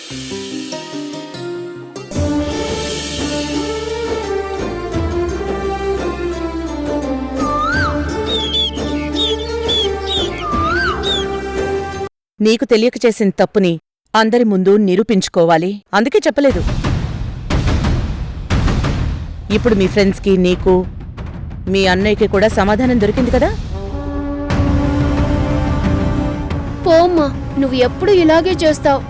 నీకు తెలియక చేసిన తప్పుని అందరి ముందు నిరూపించుకోవాలి, అందుకే చెప్పలేదు. ఇప్పుడు మీ ఫ్రెండ్స్కి, నీకు, మీ అన్నయ్యకి కూడా సమాధానం దొరికింది కదా. పోమ్మా, నువ్వు ఎప్పుడు ఇలాగే చేస్తావు.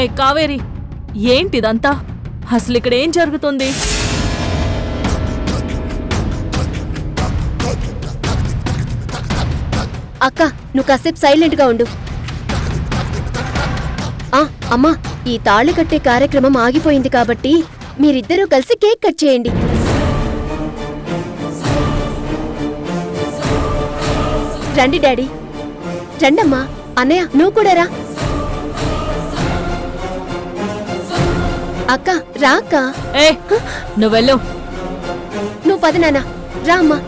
ఏ కావేరి, ఏంటిదంతా? అసలు ఇక్కడేం జరుగుతుంది? అక్క, నువ్వు కాసేపు సైలెంట్గా ఉండు. అమ్మా, ఈ తాళి కట్టే కార్యక్రమం ఆగిపోయింది కాబట్టి మీరిద్దరూ కలిసి కేక్ కట్ చేయండి. రండి డాడీ, రండమ్మా. అన్నయ్య, నువ్వు కూడా రా. అక్క, రా అక్క. ఏ నువ్వెళ్ళు. నువ్వు పద నాన్న, రా అమ్మా.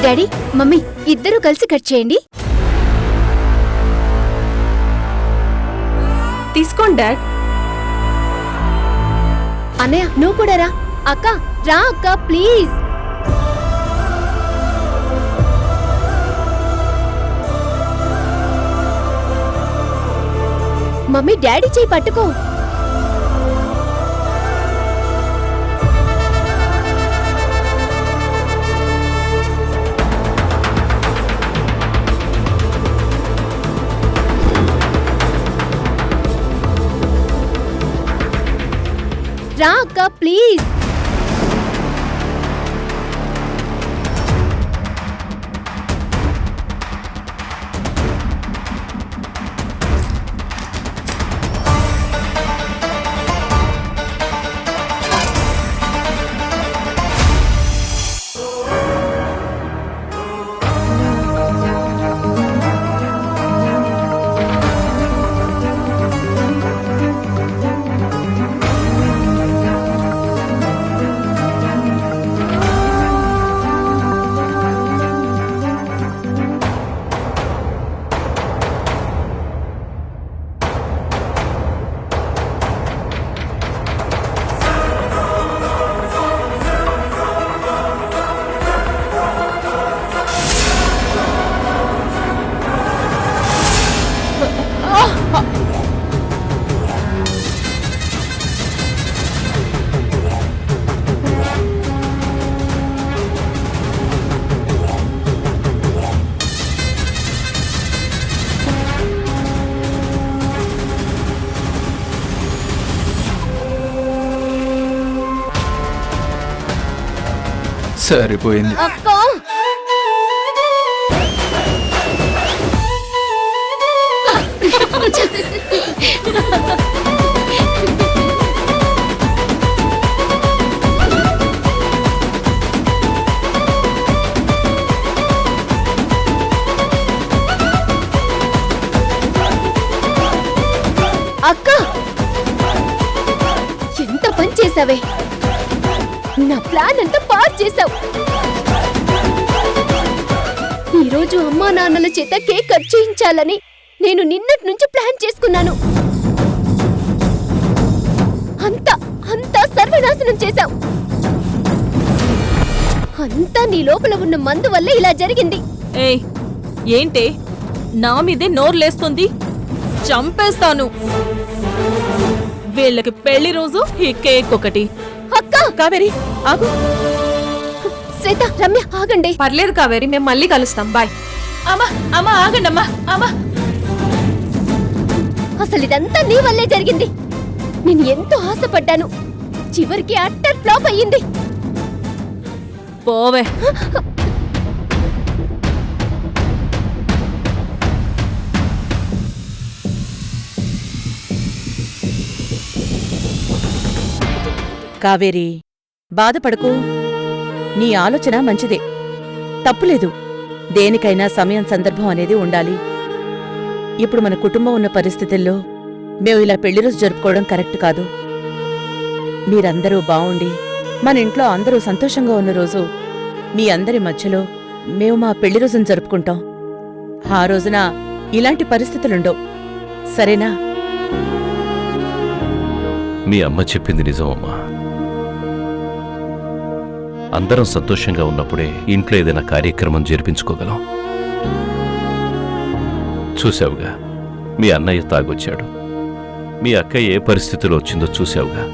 డాడీ, మమ్మీ, ఇద్దరూ కలిసి కట్ చేయండి. తీసుకోండి డాడ్. అన్నయ్య, నువ్వు కూడా రా. అక్క, రా అక్క, ప్లీజ్. మమ్మీ, డాడీ చేయి పట్టుకో. రా అక్క, ప్లీజ్. సరిపోయింది. అక్క, అక్క, ఎంత పని చేసావే. నా ప్లాన్ అంతా పాడు చేశావు. ఈరోజు అమ్మా నాన్నల చేత కేక్ కట్ చేయించాలని నేను నిన్నటి నుంచి ప్లాన్ చేసుకున్నాను. అంతా సర్వనాశనం చేశావు. అంతా నీ లోపల ఉన్న మందు వల్ల ఇలా జరిగింది. ఏయ్, ఏంటే నా మీదే నోర్లేస్తుంది? చంపేస్తాను. వీళ్ళకి పెళ్లి రోజు ఈ కేక్ ఒకటి. అక్క, కావేరి ఆగు. శ్వేత, రమ్య, ఆగండి. పర్లేదు కావేరి, మేము మళ్ళీ కలుస్తాం. బాయ్. అమ్మా అమ్మా, ఆగండమ్మా. అమ్మా, అసలు ఇదంతా నీ వల్లే జరిగింది. నేను ఎంతో ఆశపడ్డాను, చివరికి అట్టర్ ఫ్లాప్ అయ్యింది. పోవే. కావేరి, బాధపడకు. నీ ఆలోచన మంచిదే, తప్పులేదు. దేనికైనా సమయం సందర్భం అనేది ఉండాలి. ఇప్పుడు మన కుటుంబం ఉన్న పరిస్థితుల్లో మేము ఇలా పెళ్లి రోజు జరుపుకోవడం కరెక్ట్ కాదు. మీరందరూ బావుండి మన ఇంట్లో అందరూ సంతోషంగా ఉన్న రోజు మీ అందరి మధ్యలో మేము మా పెళ్లి రోజును జరుపుకుంటాం. ఆ రోజున ఇలాంటి పరిస్థితులుండవు. సరేనా? మీ అమ్మ చెప్పింది నిజమమ్మా. అందరం సంతోషంగా ఉన్నప్పుడే ఇంట్లో ఏదైనా కార్యక్రమం జరిపించుకోగలం. చూశావుగా, మీ అన్నయ్య తాగొచ్చాడు. మీ అక్క ఏ పరిస్థితిలో వచ్చిందో చూశావుగా.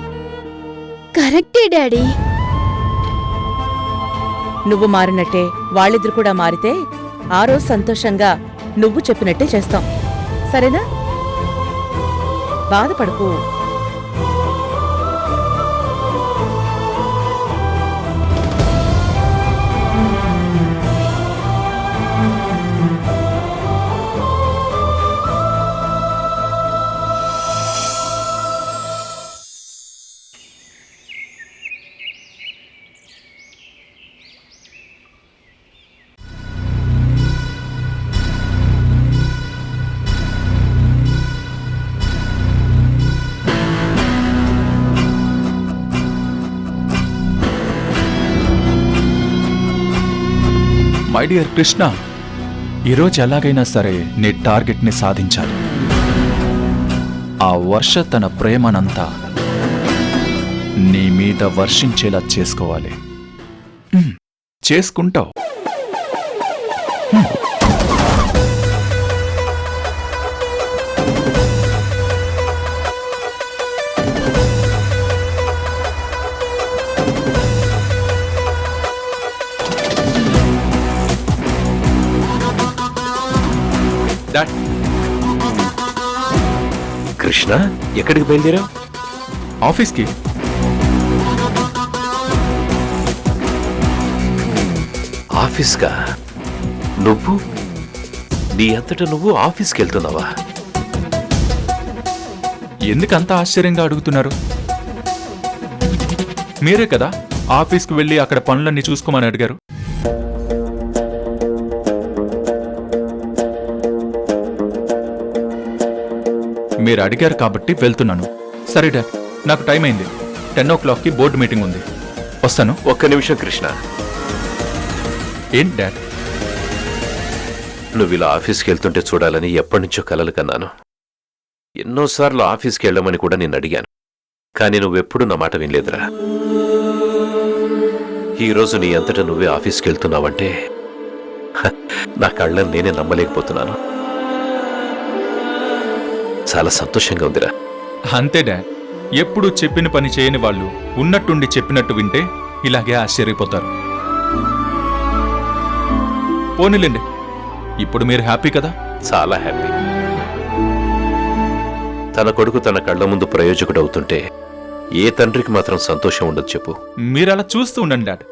కరెక్టే డాడీ. నువ్వు మారినట్టే వాళ్ళిద్దరు కూడా మారితే ఆ రోజు సంతోషంగా నువ్వు చెప్పినట్టే చేస్తాం. సరేనా? బాధపడకు. మై డియర్ కృష్ణ, ఈరోజు ఎలాగైనా సరే నీ టార్గెట్ని సాధించాలి. ఆ వర్ష తన ప్రేమనంతా నీ మీద వర్షించేలా చేసుకోవాలి. చేసుకుంటావు. కృష్ణ, ఎక్కడికి బయలుదేరావు? ఆఫీస్కి. ఆఫీస్కా? నువ్వు నీ అంతటా నువ్వు ఆఫీస్కి వెళ్తున్నావా? ఎందుకంత ఆశ్చర్యంగా అడుగుతున్నారు? మీరే కదా ఆఫీస్కి వెళ్ళి అక్కడ పనులన్నీ చూసుకోమని అడిగారు. మీరు అడిగారు కాబట్టి వెళ్తున్నాను. సరే డాడ్, నాకు టైం అయింది. 10 o'clockకి బోర్డు మీటింగ్ ఉంది. వస్తాను. ఒక్క నిమిషం కృష్ణ. ఏంటి డాడ్? నువ్వు ఇలా ఆఫీస్కి వెళ్తుంటే చూడాలని ఎప్పటినుంచో కలలు కన్నాను. ఎన్నోసార్లు ఆఫీస్కి వెళ్ళమని కూడా నేను అడిగాను, కానీ నువ్వెప్పుడు నా మాట వినలేదురా. ఈరోజు నీ అంతటా నువ్వే ఆఫీస్కి వెళ్తున్నావంటే నా కళ్ళని నేనే నమ్మలేకపోతున్నాను. చాలా సంతోషంగా ఉందిరా. అంతే డాడ్, ఎప్పుడు చెప్పిన పని చేయని వాళ్ళు ఉన్నట్టుండి చెప్పినట్టు వింటే ఇలాగే ఆశ్చర్యపోతారు. పోనీలేండి, ఇప్పుడు మీరు హ్యాపీ కదా? చాలా హ్యాపీ. తన కొడుకు తన కళ్ళ ముందు ప్రయోజకుడు అవుతుంటే ఏ తండ్రికి మాత్రం సంతోషం ఉండదు చెప్పు. మీరు అలా చూస్తూ ఉండండి డాడ్.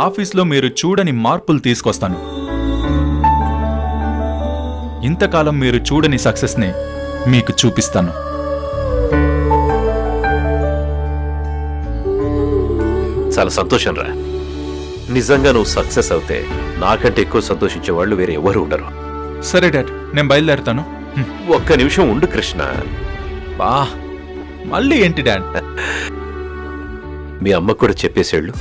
ఆఫీస్లో మీరు చూడని మార్పులు తీసుకొస్తాను. ఇంతకాలం మీరు చూడని సక్సెస్ని మీకు చూపిస్తాను. చాలా సంతోషం రా. నిజంగా నువ్వు సక్సెస్ అవుతే నాకంటే ఎక్కువ సంతోషించే వాళ్ళు వేరే ఎవరు ఉండరు. సరే డాడ్, నేను బయలుదేరుతాను. ఒక్క నిమిషం ఉండు కృష్ణ. బా, మళ్ళీ ఏంటి డాడ్? మీ అమ్మకు కూడా చెప్పేసేళ్ళు.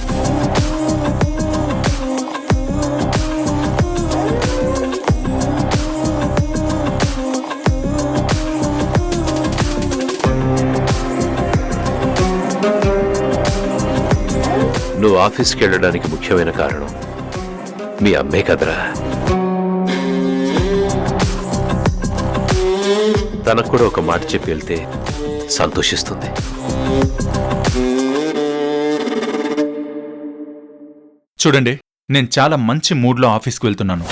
నువ్వు ఆఫీస్కి వెళ్ళడానికి ముఖ్యమైన కారణం మీ అమ్మే కదరా. తనకు కూడా ఒక మాట చెప్పి వెళ్తే సంతోషిస్తుంది. చూడండి, నేను చాలా మంచి మూడ్లో ఆఫీస్కి వెళ్తున్నాను.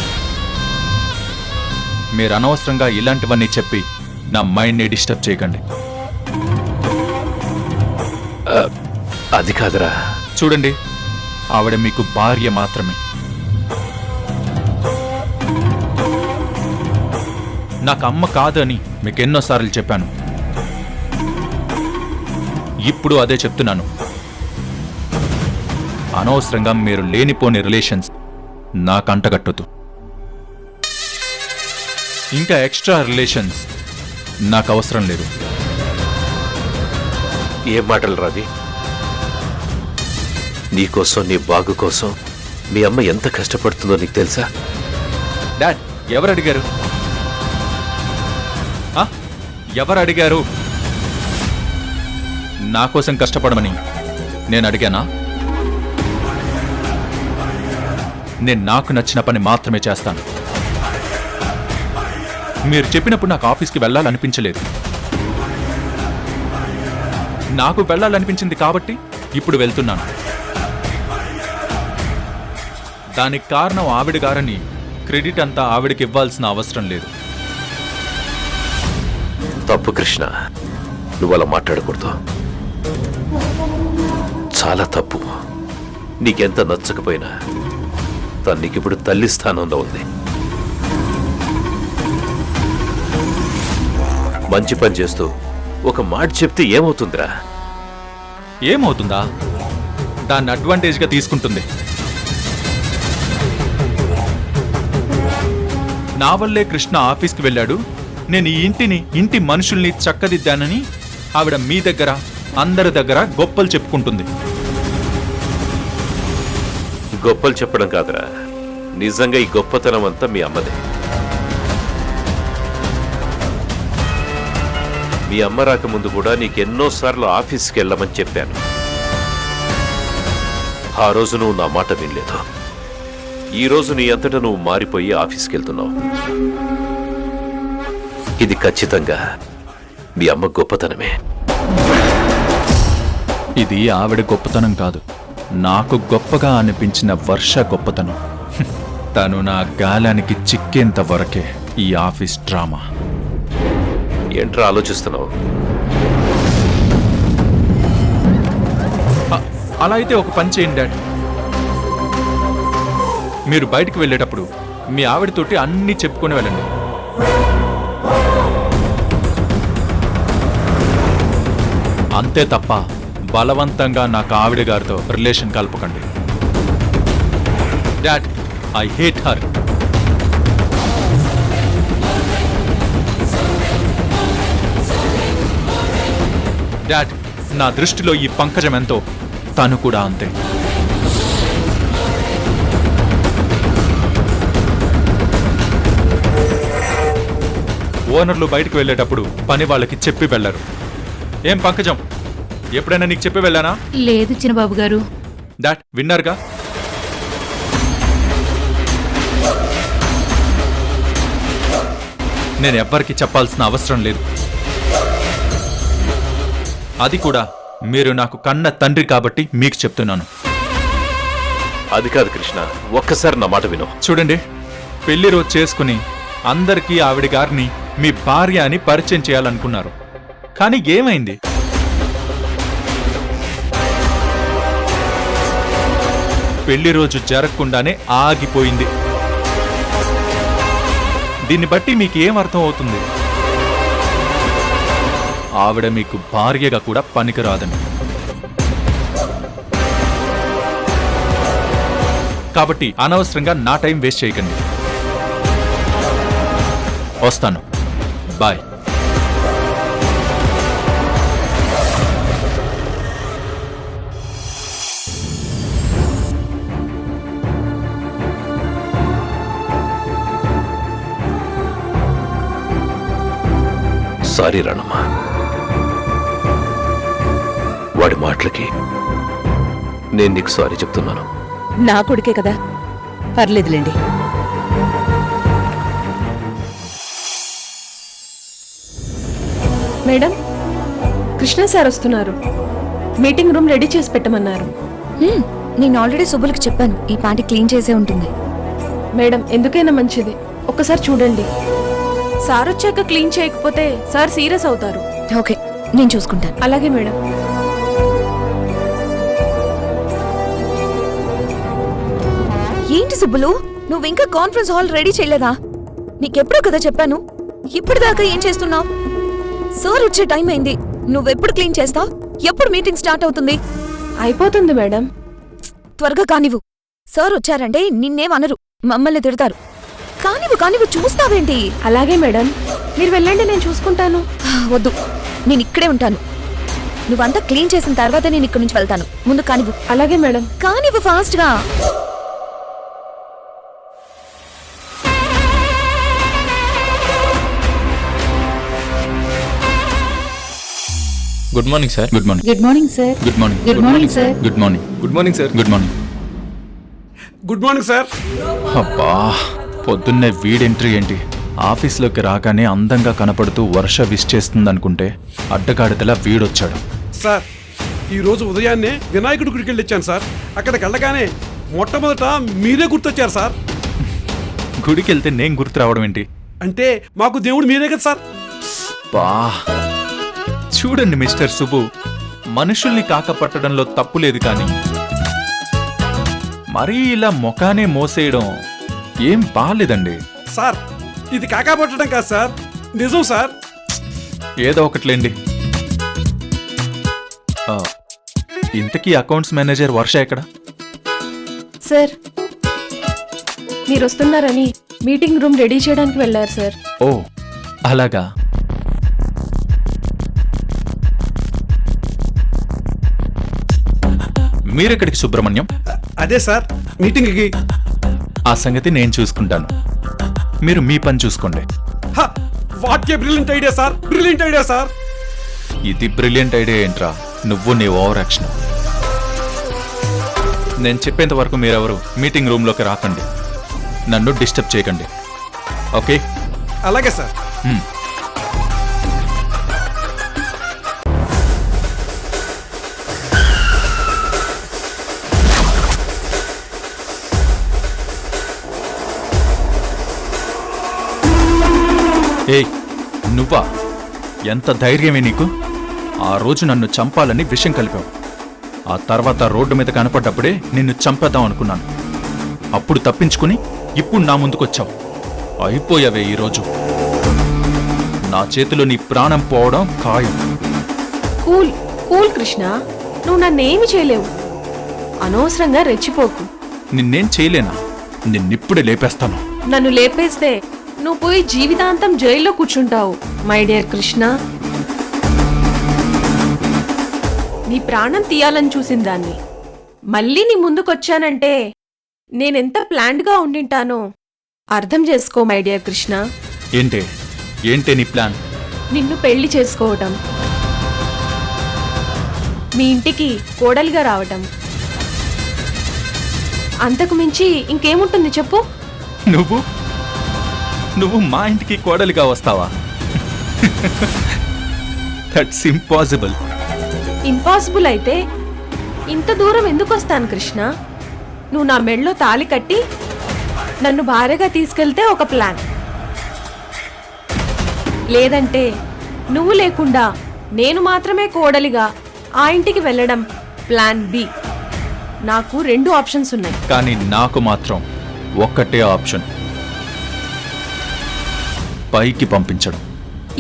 మీరు అనవసరంగా ఇలాంటివన్నీ చెప్పి నా మైండ్ని డిస్టర్బ్ చేయకండి. అది కాదురా. చూడండి, ఆవిడ మీకు భార్య మాత్రమే. నాకు అమ్మ కాదని మీకు ఎన్నోసార్లు చెప్పాను. ఇప్పుడు అదే చెప్తున్నాను. అనవసరంగా మీరు లేనిపోని రిలేషన్స్ నాకంటగట్టొద్దు. ఇంకా ఎక్స్ట్రా రిలేషన్స్ నాకు అవసరం లేదు. ఏం మాటలు రాది? నీకోసం, నీ బాగు కోసం మీ అమ్మ ఎంత కష్టపడుతుందో నీకు తెలుసా? డాడ్, ఎవరు అడిగారు? ఎవరు అడిగారు? నా కోసం కష్టపడమని నేను అడిగానా? నేను నాకు నచ్చిన పని మాత్రమే చేస్తాను. మీరు చెప్పినప్పుడు నాకు ఆఫీస్కి వెళ్ళాలనిపించలేదు. నాకు వెళ్ళాలనిపించింది కాబట్టి ఇప్పుడు వెళ్తున్నాను. దానికి కారణం ఆవిడ గారని క్రెడిట్ అంతా ఆవిడకి ఇవ్వాల్సిన అవసరం లేదు. తప్పు కృష్ణ, నువ్వు అలా మాట్లాడకూడదు. చాలా తప్పు. నీకెంత నచ్చకపోయినా తను నీకిప్పుడు తల్లి స్థానంలో ఉంది. మంచి పని చేస్తూ ఒక మాట చెప్తే ఏమవుతుందిరా? ఏమవుతుందా? దాన్ని అడ్వాంటేజ్గా తీసుకుంటుంది. నా వల్లే కృష్ణ ఆఫీస్కి వెళ్ళాడు, నేను ఈ ఇంటి మనుషుల్ని చక్కదిద్దానని ఆవిడ మీ దగ్గర, అందరి దగ్గర గొప్పలు చెప్పుకుంటుంది. గొప్పలు చెప్పడం కాదురా, నిజంగా ఈ గొప్పతనం అంతా మీ అమ్మదే. మీ అమ్మ రాకముందు కూడా నీకెన్నోసార్లు ఆఫీస్కి వెళ్ళమని చెప్పాను. ఆ రోజు నువ్వు నా మాట వినలేదు. ఈ రోజు నీ అంతటా నువ్వు మారిపోయి ఆఫీస్కి వెళ్తున్నావు. ఇది ఖచ్చితంగా మీ అమ్మ గొప్పతనమే. ఇది ఆవిడ గొప్పతనం కాదు, నాకు గొప్పగా అనిపించిన వర్ష గొప్పతనం. తను నా గాలానికి చిక్కేంత వరకే ఈ ఆఫీస్ డ్రామా. ఏంట్రా ఆలోచిస్తున్నావు? అలా అయితే ఒక పని చేయండి డాడ్. మీరు బయటికి వెళ్ళేటప్పుడు మీ ఆవిడతోటి అన్నీ చెప్పుకొని వెళ్ళండి. అంతే తప్ప బలవంతంగా నాకు ఆవిడ గారితో రిలేషన్ కలపకండి. Dad, I hate her. Dad, నా దృష్టిలో ఈ పంకజం ఎంతో తను కూడా అంతే. ఓనర్లు బయటకు వెళ్ళేటప్పుడు పని వాళ్ళకి చెప్పి వెళ్ళరు. ఏం పంకజం, ఎప్పుడైనా నీకు చెప్పి వెళ్ళానా? లేదు చిన్నబాబు గారు. డాడ్, విన్నారుగా? నేను ఎవ్వరికి చెప్పాల్సిన అవసరం లేదు. అది కూడా మీరు నాకు కన్న తండ్రి కాబట్టి మీకు చెప్తున్నాను. అది కాదు కృష్ణ, ఒక్కసారి నా మాట విను. చూడండి, పెళ్లి రోజు చేసుకుని అందరికీ ఆవిడ గారిని మీ భార్య అని పరిచయం చేయాలనుకున్నారు. కానీ ఏమైంది? పెళ్లి రోజు జరగకుండానే ఆగిపోయింది. దీన్ని బట్టి మీకు ఏం అర్థం అవుతుంది? ఆవిడ మీకు భార్యగా కూడా పనికిరాదని. కాబట్టి అనవసరంగా నా టైం వేస్ట్ చేయకండి. వస్తాను, బాయ్. సారీ రాణమ్మ, వాడి మాటలకి నేను నీకు సారీ చెప్తున్నాను. నా కొడుకే కదా, పర్లేదులేండి. మేడం, కృష్ణ సార్ వస్తున్నారు. మీటింగ్ రూమ్ రెడీ చేసి పెట్టమన్నారు. నేను ఆల్రెడీ సుబ్బులకి చెప్పాను, ఈ పార్టీ క్లీన్ చేసే ఉంటుంది. మేడం, ఎందుకైనా మంచిది, ఒక్కసారి చూడండి. సార్ వచ్చాక క్లీన్ చేయకపోతే సార్ సీరియస్ అవుతారు. ఓకే, నేను చూసుకుంటాను. అలాగే మేడం. ఏంటి సుబ్బులు, నువ్వు ఇంకా కాన్ఫరెన్స్ హాల్ రెడీ చేయలేదా? నీకెప్పుడో కదా చెప్పాను. ఇప్పటిదాకా ఏం చేస్తున్నావు? సార్ వచ్చే టైం అయింది. నువ్వెప్పుడు క్లీన్ చేస్తావు? ఎప్పుడు మీటింగ్ స్టార్ట్ అవుతుంది? అయిపోతుంది మేడం. త్వరగా కానివ్వు. సార్ వచ్చారంటే నిన్నేమనరు, మమ్మల్ని తిడతారు. కానివ్వు కానివ్వు, చూస్తావేంటి? అలాగే మేడం, మీరు వెళ్ళండి, నేను చూసుకుంటాను. వద్దు, నేను ఇక్కడే ఉంటాను. నువ్వంతా క్లీన్ చేసిన తర్వాత నేను ఇక్కడి నుంచి వెళ్తాను. ముందు కానివ్వు. అలాగే మేడం. కానివ్వు ఫాస్ట్ గా. Good morning sir. Good morning. Good morning sir. Good morning. Good morning sir. Good morning. Good morning sir. Good morning. Good morning sir. అబ్బా, పొద్దున్నే వీడ్ ఎంట్రీ ఏంటి? ఆఫీస్లోకి రాగానే అందంగా కనపడుతూ వర్ష విష్ చేస్తుందనుకుంటే అడ్డగాడిదలా వీడొచ్చాడు. సార్, ఈ రోజు ఉదయాన్నే వినాయకుడి గుడికి వెళ్ళి వచ్చాను సార్. అక్కడికి వెళ్ళగానే మొట్టమొదట మీరే గుర్తొచ్చారు సార్. గుడికి వెళ్తే నేను గుర్తు రావడం ఏంటి? అంటే మాకు దేవుడు మీరే కదా సార్. బా, చూడండి మిస్టర్ సుబ్బు, మనుషుల్ని కాకపట్టడంలో తప్పు లేదు, కానీ మరీ ఇలా మొఖానే మోసేయడం ఏం బాలేదండి. సార్, ఇది కాకాపట్టడం కాదు సార్, నిజం సార్. ఏదో ఒకట్లేండి. ఆ, ఇంతకీ అకౌంట్స్ మేనేజర్ వర్ష ఎక్కడ? సార్, మీరు వస్తున్నారని మీటింగ్ రూమ్ రెడీ చేయడానికి వెళ్ళారు సార్. ఓ, అలాగా. మీరెక్కడికి సుబ్రహ్మణ్యం? అదే సార్, మీటింగ్కి. ఆ సంగతి నేను చూసుకుంటాను, మీరు మీ పని చూసుకోండి. What a brilliant idea sir, brilliant idea sir. ఇది బ్రిలియంట్ ఐడియా ఏంట్రా? నువ్వు నీ ఓవర్ యాక్షన్. నేను చెప్పేంత వరకు మీరెవరు మీటింగ్ రూమ్లోకి రాకండి, నన్ను డిస్టర్బ్ చేయకండి, ఓకే? అలాగే సార్. ఏయ్, నువ్వా? ఎంత ధైర్యమే నీకు? ఆ రోజు నన్ను చంపాలని విషం కలిపావు. ఆ తర్వాత రోడ్డు మీద కనపడ్డప్పుడే నిన్ను చంపేద్దాం అనుకున్నాను. అప్పుడు తప్పించుకుని ఇప్పుడు నా ముందుకొచ్చావు. అయిపోయావే ఈరోజు. నా చేతిలో నీ ప్రాణం పోవడం ఖాయం. కూల్ కూల్ కృష్ణ, నువ్వు నన్నేమి చేయలేవు. అనవసరంగా రెచ్చిపోకు. నిన్నేం చేయలేనా? నిన్నిప్పుడే లేపేస్తాను. నన్ను లేపేస్తే నువ్వు పోయి జీవితాంతం జైల్లో కూర్చుంటావు మై డియర్ కృష్ణ. నీ ప్రాణం తీయాలని చూసిన దాన్ని మళ్ళీ నీ ముందుకొచ్చానంటే నేనెంత ప్లాన్డ్గా ఉండింటానో అర్థం చేసుకో మై డియర్ కృష్ణ. ఏంటే నీ ప్లాన్? నిన్ను పెళ్లి చేసుకోవటం, మీ ఇంటికి కోడలిగా రావటం, అంతకు మించి ఇంకేముంటుంది చెప్పు? నువ్వు మా ఇంటికి కోడలిగా వస్తావా? That's impossible. ఇంపాసిబుల్ అయితే ఇంత దూరం ఎందుకు వస్తాను కృష్ణ? నువ్వు నా మెడలో తాళి కట్టి నన్ను భార్యగా తీసుకెళ్తే ఒక ప్లాన్, లేదంటే నువ్వు లేకుండా నేను మాత్రమే కోడలిగా ఆ ఇంటికి వెళ్ళడం ప్లాన్ బి. నాకు 2 ఆప్షన్స్ ఉన్నాయి. కానీ నాకు మాత్రం ఒక్కటే ఆప్షన్, పైకి పంపించడం.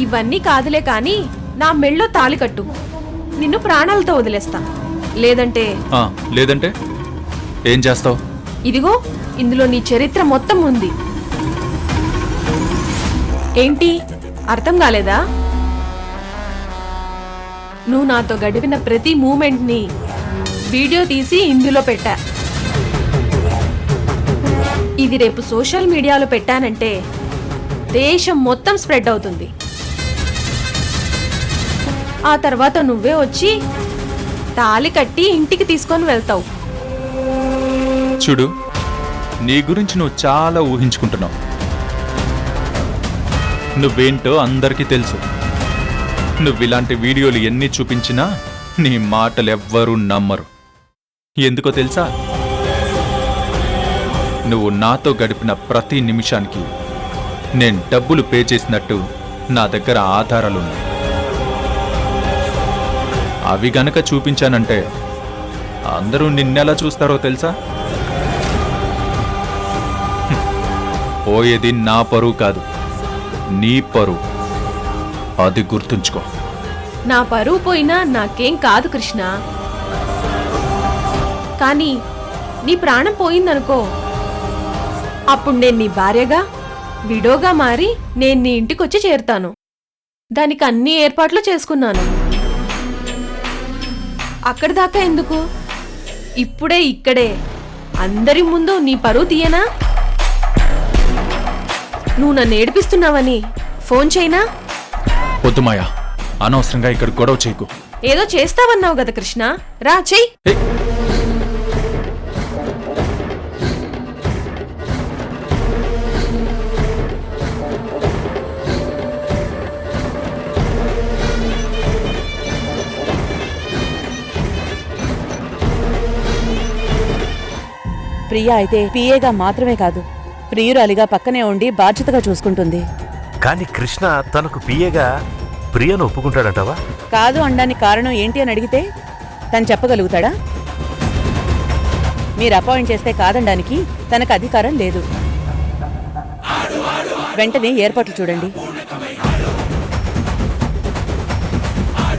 ఇవన్నీ కాదులే కానీ నా మెళ్ళో తాళి కట్టు, నిన్ను ప్రాణాలతో వదిలేస్తా. లేదంటే లేదంటే ఏం చేస్తావు? ఇదిగో ఇందులో నీ చరిత్ర మొత్తం ఉంది. ఏంటి అర్థం కాలేదా? నువ్వు నాతో గడిపిన ప్రతి మూమెంట్ని వీడియో తీసి ఇందులో పెట్టా. ఇది రేపు సోషల్ మీడియాలో పెట్టానంటే దేశం మొత్తం స్ప్రెడ్ అవుతుంది. ఆ తర్వాత నువ్వే వచ్చి తాళి కట్టి ఇంటికి తీసుకొని వెళ్తావు. చూడు, నీ గురించి నువ్వు చాలా ఊహించుకుంటున్నావు. నువ్వేంటో అందరికీ తెలుసు. నువ్విలాంటి వీడియోలు ఎన్ని చూపించినా నీ మాటలు ఎవ్వరూ నమ్మరు. ఎందుకో తెలుసా? నువ్వు నాతో గడిపిన ప్రతి నిమిషానికి నేను డబ్బులు పే చేసినట్టు నా దగ్గర ఆధారాలున్నాయి. అవి గనక చూపించానంటే అందరూ నిన్నెలా చూస్తారో తెలుసా? పోయేది నా పరువు కాదు, నీ పరువు. అది గుర్తుంచుకో. నా పరువు పోయినా నాకేం కాదు కృష్ణ, కానీ నీ ప్రాణం పోయిందనుకో, అప్పుడు నేను నీ భార్యగా విడోగా మారి నేను నీ ఇంటికొచ్చి చేరుతాను. దానికి అన్ని ఏర్పాట్లు చేసుకున్నాను. అక్కడి దాకా ఎందుకు? ఇప్పుడే ఇక్కడే అందరి ముందు నీ పరువు తీయనా? నువ్వు నన్ను ఏడిపిస్తున్నావని ఫోన్ చేయనా? వద్దు మాయా, అనవసరంగా ఇక్కడ గొడవ చేయకు. ఏదో చేస్తావన్నావు కదా కృష్ణ, రా చెయ్యి. ఏ, ప్రియ అయితే పిఏగా మాత్రమే కాదు, ప్రియురాలిగా పక్కనే ఉండి బాధ్యతగా చూసుకుంటుంది. కానీ కృష్ణ తనకు పిఏగా ప్రియను ఒప్పుకుంటాడంటావా? కాదు అనడానికి కారణం ఏంటి అని అడిగితే తను చెప్పగలుగుతాడా? మీరు అపాయింట్ చేస్తే కాదనడానికి తనకు అధికారం లేదు. వెంటనే ఏర్పాట్లు చూడండి.